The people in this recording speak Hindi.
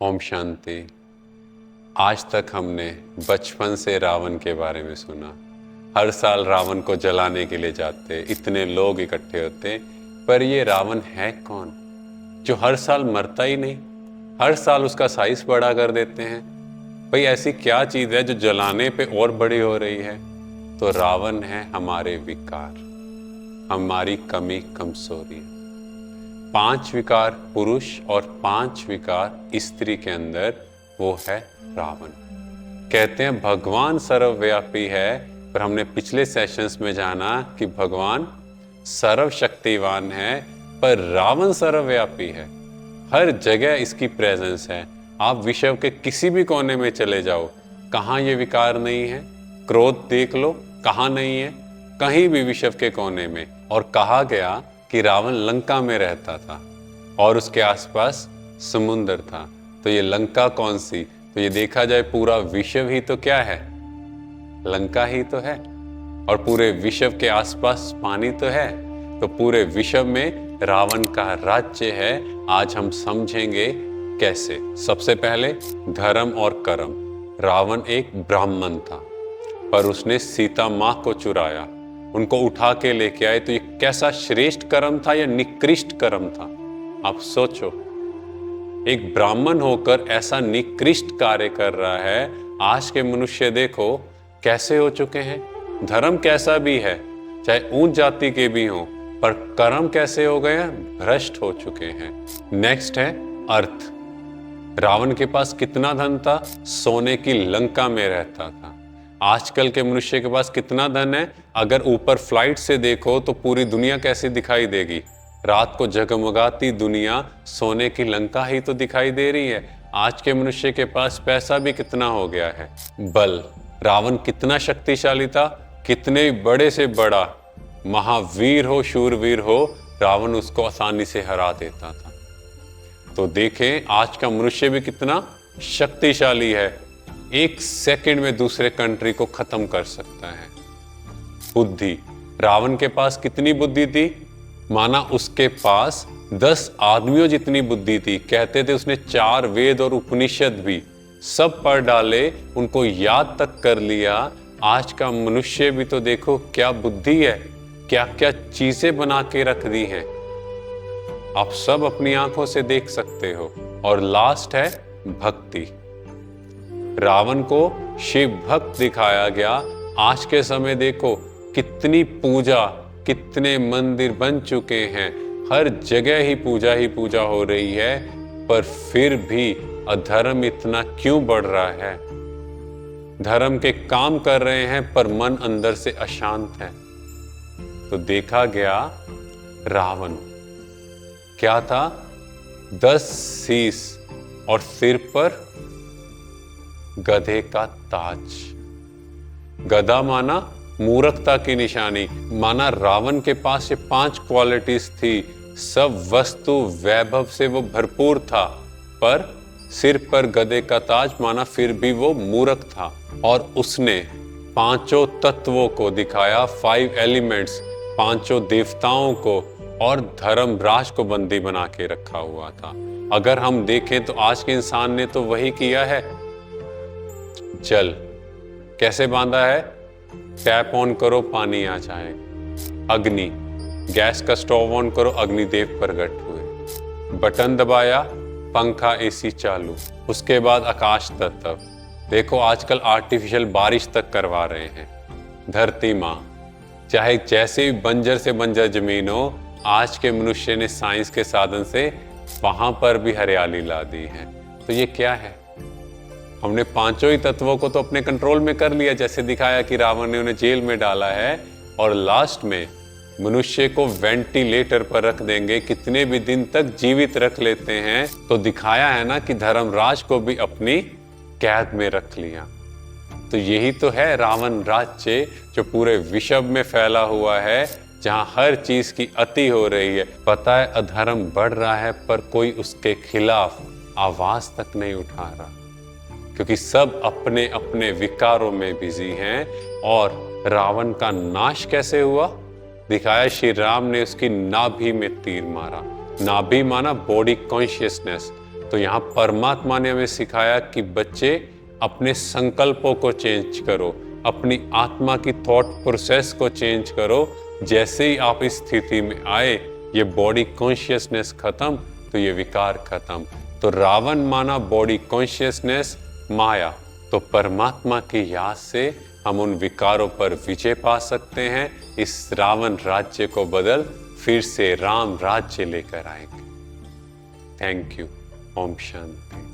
ओम शांति। आज तक हमने बचपन से रावण के बारे में सुना। हर साल रावण को जलाने के लिए जाते, इतने लोग इकट्ठे होते, पर ये रावण है कौन जो हर साल मरता ही नहीं, हर साल उसका साइज बड़ा कर देते हैं। भाई ऐसी क्या चीज है जो जलाने पे और बड़ी हो रही है? तो रावण है हमारे विकार, हमारी कमी कमजोरी। 5 विकार पुरुष और 5 विकार स्त्री के अंदर, वो है रावण। कहते हैं भगवान सर्वव्यापी है, पर हमने पिछले सेशंस में जाना कि भगवान सर्वशक्तिवान है, पर रावण सर्वव्यापी है। हर जगह इसकी प्रेजेंस है। आप विश्व के किसी भी कोने में चले जाओ, कहाँ ये विकार नहीं है? क्रोध देख लो, कहाँ नहीं है? कहीं भी विश्व के कोने में। और कहा गया कि रावण लंका में रहता था और उसके आसपास समुद्र था। तो ये लंका कौन सी? तो ये देखा जाए पूरा विश्व ही तो क्या है? लंका ही तो है। और पूरे विश्व के आसपास पानी तो है। तो पूरे विश्व में रावण का राज्य है। आज हम समझेंगे कैसे। सबसे पहले धर्म और कर्म। रावण एक ब्राह्मण था, पर उसने सीता माँ को चुराया, उनको उठा के लेके आए। तो ये कैसा श्रेष्ठ कर्म था या निकृष्ट कर्म था? आप सोचो, एक ब्राह्मण होकर ऐसा निकृष्ट कार्य कर रहा है। आज के मनुष्य देखो कैसे हो चुके हैं। धर्म कैसा भी है, चाहे ऊंच जाति के भी हो, पर कर्म कैसे हो गए हैं? भ्रष्ट हो चुके हैं। नेक्स्ट है अर्थ। रावण के पास कितना धन था? सोने की लंका में रहता था। आजकल के मनुष्य के पास कितना धन है? अगर ऊपर फ्लाइट से देखो तो पूरी दुनिया कैसी दिखाई देगी? रात को जगमगाती दुनिया सोने की लंका ही तो दिखाई दे रही है। आज के मनुष्य के पास पैसा भी कितना हो गया है। बल। रावण कितना शक्तिशाली था, कितने बड़े से बड़ा महावीर हो, शूरवीर हो, रावण उसको आसानी से हरा देता था। तो देखें आज का मनुष्य भी कितना शक्तिशाली है, 1 सेकंड में दूसरे कंट्री को खत्म कर सकता है। बुद्धि। रावण के पास कितनी बुद्धि थी? माना उसके पास 10 आदमियों जितनी बुद्धि थी। कहते थे उसने 4 वेद और उपनिषद भी सब पढ़ डाले, उनको याद तक कर लिया। आज का मनुष्य भी तो देखो क्या बुद्धि है, क्या क्या चीजें बना के रख दी हैं। आप सब अपनी आंखों से देख सकते हो। और लास्ट है भक्ति। रावण को शिव भक्त दिखाया गया। आज के समय देखो कितनी पूजा, कितने मंदिर बन चुके हैं, हर जगह ही पूजा हो रही है, पर फिर भी अधर्म इतना क्यों बढ़ रहा है? धर्म के काम कर रहे हैं पर मन अंदर से अशांत है। तो देखा गया रावण क्या था? 10 शीश और सिर पर गधे का ताज। गधा माना मूर्खता की निशानी। माना रावण के पास ये 5 क्वालिटीज थी, सब वस्तु वैभव से वो भरपूर था, पर सिर पर गधे का ताज, माना फिर भी वो मूर्ख था। और उसने 5 तत्वों को दिखाया, 5 एलिमेंट्स, 5 देवताओं को, और धर्मराज को बंदी बना के रखा हुआ था। अगर हम देखें तो आज के इंसान ने तो वही किया है। जल कैसे बांधा है? टैप ऑन करो पानी आ जाए। अग्नि, गैस का स्टोव ऑन करो, अग्निदेव प्रकट हुए। बटन दबाया, पंखा एसी चालू। उसके बाद आकाश तत्व। देखो आजकल आर्टिफिशियल बारिश तक करवा रहे हैं। धरती माँ, चाहे जैसे भी बंजर से बंजर जमीन हो, आज के मनुष्य ने साइंस के साधन से वहां पर भी हरियाली ला दी है। तो ये क्या है? हमने 5 ही तत्वों को तो अपने कंट्रोल में कर लिया, जैसे दिखाया कि रावण ने उन्हें जेल में डाला है, और लास्ट में मनुष्य को वेंटिलेटर पर रख देंगे, कितने भी दिन तक जीवित रख लेते हैं। तो दिखाया है ना कि धर्मराज को भी अपनी कैद में रख लिया। तो यही तो है रावण राज्य, जो पूरे विश्व में फैला हुआ है, जहां हर चीज की अति हो रही है। पता है अधर्म बढ़ रहा है, पर कोई उसके खिलाफ आवाज तक नहीं उठा रहा, क्योंकि सब अपने अपने विकारों में बिजी हैं। और रावण का नाश कैसे हुआ? दिखाया श्री राम ने उसकी नाभि में तीर मारा। नाभि माना बॉडी कॉन्शियसनेस। तो यहाँ परमात्मा ने हमें सिखाया कि बच्चे अपने संकल्पों को चेंज करो, अपनी आत्मा की थॉट प्रोसेस को चेंज करो। जैसे ही आप इस स्थिति में आए, ये बॉडी कॉन्शियसनेस खत्म तो ये विकार खत्म। तो रावण माना बॉडी कॉन्शियसनेस, माया। तो परमात्मा की याद से हम उन विकारों पर विजय पा सकते हैं। इस रावण राज्य को बदल फिर से राम राज्य लेकर आएंगे। Thank you. ओम शांति।